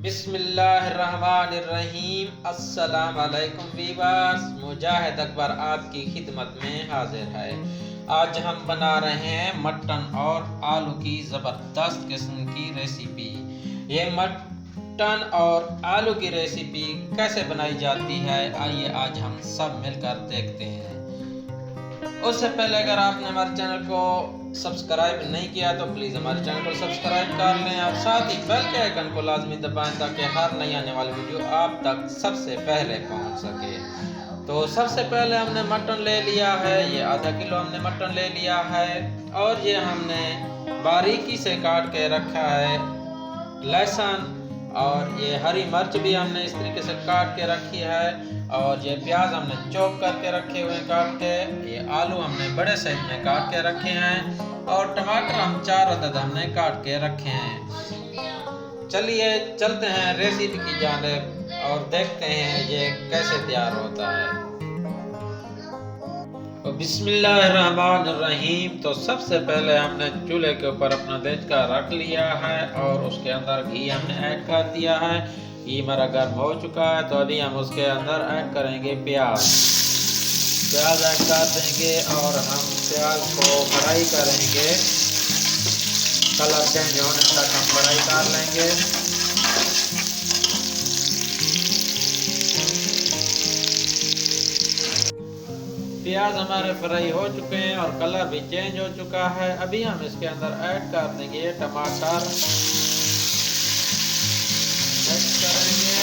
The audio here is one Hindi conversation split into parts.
बिस्मिल्लाहिर्रहमानिर्रहीम। अस्सलाम वालेकुम वीवर्स, मुजाहिद अकबर आपकी खिदमत में हाजिर है। आज हम बना रहे हैं मटन और आलू की ज़बरदस्त किस्म की रेसिपी। ये मटन और आलू की रेसिपी कैसे बनाई जाती है, आइए आज हम सब मिलकर देखते हैं। उससे पहले अगर आपने हमारे चैनल को सब्सक्राइब नहीं किया तो प्लीज़ हमारे चैनल को सब्सक्राइब कर लें और साथ ही बेल के आइकन को लाजमी दबाएं ताकि हर नई आने वाली वीडियो आप तक सबसे पहले पहुंच सके। तो सबसे पहले हमने मटन ले लिया है, ये आधा किलो हमने मटन ले लिया है और ये हमने बारीकी से काट के रखा है। लहसुन और ये हरी मिर्च भी हमने इस तरीके से काट के रखी है और ये प्याज हमने चॉप करके रखे हुए हैं काट के। ये आलू हमने बड़े साइज में काट के रखे हैं और टमाटर हम 4 अदद हमने काट के रखे हैं। चलिए चलते हैं रेसिपी की जानिब और देखते हैं ये कैसे तैयार होता है। तो बिस्मिल्लाहिर्रहमानिर्रहीम। तो सबसे पहले हमने चूल्हे के ऊपर अपना देचका रख लिया है और उसके अंदर घी हमने ऐड कर दिया है। घी हमारा गर्म हो चुका है तो अभी हम उसके अंदर ऐड करेंगे प्याज ऐड कर देंगे और हम प्याज को फ्राई करेंगे। कलर चेंज होने तक हम फ्राई कर लेंगे। प्याज हमारे फ्राई हो चुके हैं और कलर भी चेंज हो चुका है। अभी हम इसके अंदर ऐड कर देंगे टमाटर, मिक्स करेंगे।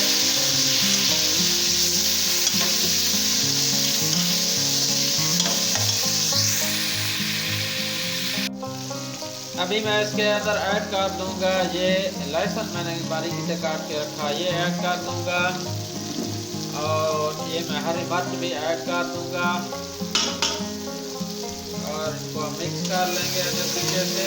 अभी मैं इसके अंदर ऐड कर दूंगा ये लहसुन मैंने बारीकी से काट के रखा, ये ऐड कर दूंगा और ये मैं हरी मिर्च भी ऐड कर दूंगा और इसको मिक्स कर लेंगे अच्छे तरीके से।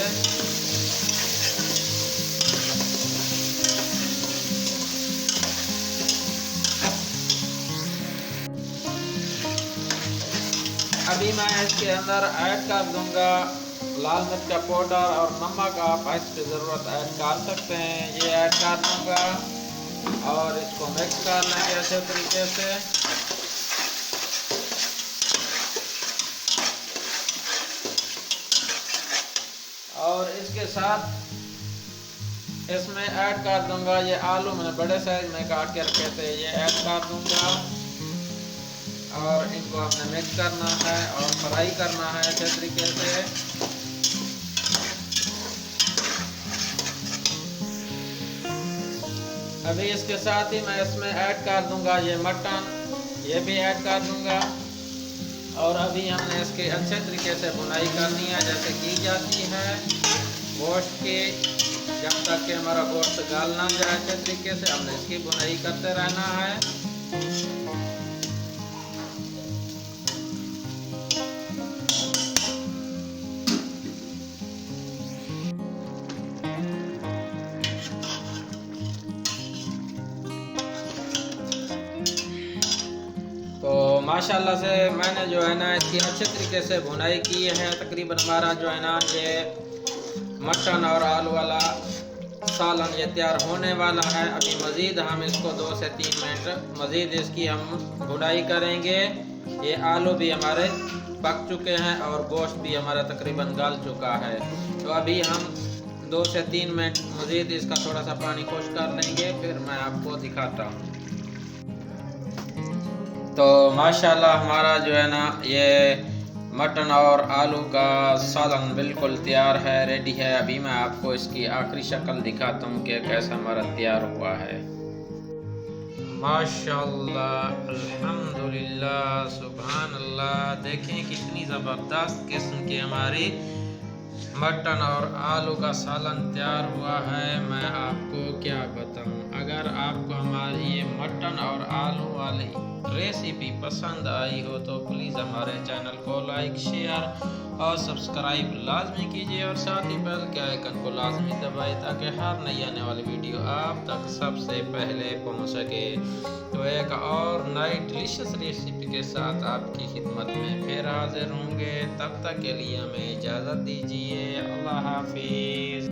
अभी मैं इसके अंदर ऐड कर दूंगा लाल मिर्च का पाउडर और नमक, आप इसकी ज़रूरत ऐड कर सकते हैं। ये ऐड कर दूंगा और इसको मिक्स कर लेंगे अच्छे तरीके से। और इसके साथ इसमें ऐड कर दूंगा ये आलू मैंने बड़े साइज में काट के रखे थे, ये ऐड कर दूंगा और इनको हमने मिक्स करना है और फ्राई करना है अच्छे तरीके से। अभी इसके साथ ही मैं इसमें ऐड कर दूंगा ये मटन, ये भी ऐड कर दूंगा और अभी हमने इसके अच्छे तरीके से बुनाई करनी है जैसे की जाती है गोश्त की। जब तक कि हमारा गोश्त गल ना जाए अच्छे तरीके से हमने इसकी बुनाई करते रहना है। तो माशाल्लाह से मैंने जो है ना इसकी अच्छे तरीके से भुनाई की है। तकरीबन हमारा जो है ना ये मटन और आलू वाला सालन ये तैयार होने वाला है। अभी मज़ीद हम इसको 2 से 3 मिनट मज़ीद इसकी हम भुनाई करेंगे। ये आलू भी हमारे पक चुके हैं और गोश्त भी हमारा तकरीबन गल चुका है। तो अभी हम 2 से 3 मिनट मज़ीद इसका थोड़ा सा पानी खुश कर लेंगे, फिर मैं आपको दिखाता हूँ। तो माशाल्लाह हमारा जो है ना ये मटन और आलू का सालन बिल्कुल तैयार है, रेडी है। अभी मैं आपको इसकी आखिरी शक्ल दिखाता हूँ कि कैसा हमारा तैयार हुआ है। माशाल्लाह, अल्हम्दुलिल्लाह, सुभान अल्लाह। देखें कितनी ज़बरदस्त किस्म की हमारी मटन और आलू का सालन तैयार हुआ है। मैं आपको क्या बताऊं, अगर आपको हमारी ये मटन और आलू वाली रेसिपी पसंद आई हो तो प्लीज़ हमारे चैनल को लाइक, शेयर और सब्सक्राइब लाजमी कीजिए और साथ ही बेल के आइकन को लाजमी दबाएं ताकि हर नई आने वाली वीडियो आप तक सबसे पहले पहुंच सके। तो एक और नई डिलीशियस रेसिपी के साथ आपकी खिदमत में फिर हाजिर होंगे। तब तक के लिए हमें इजाज़त दीजिए। अल्लाह हाफिज़।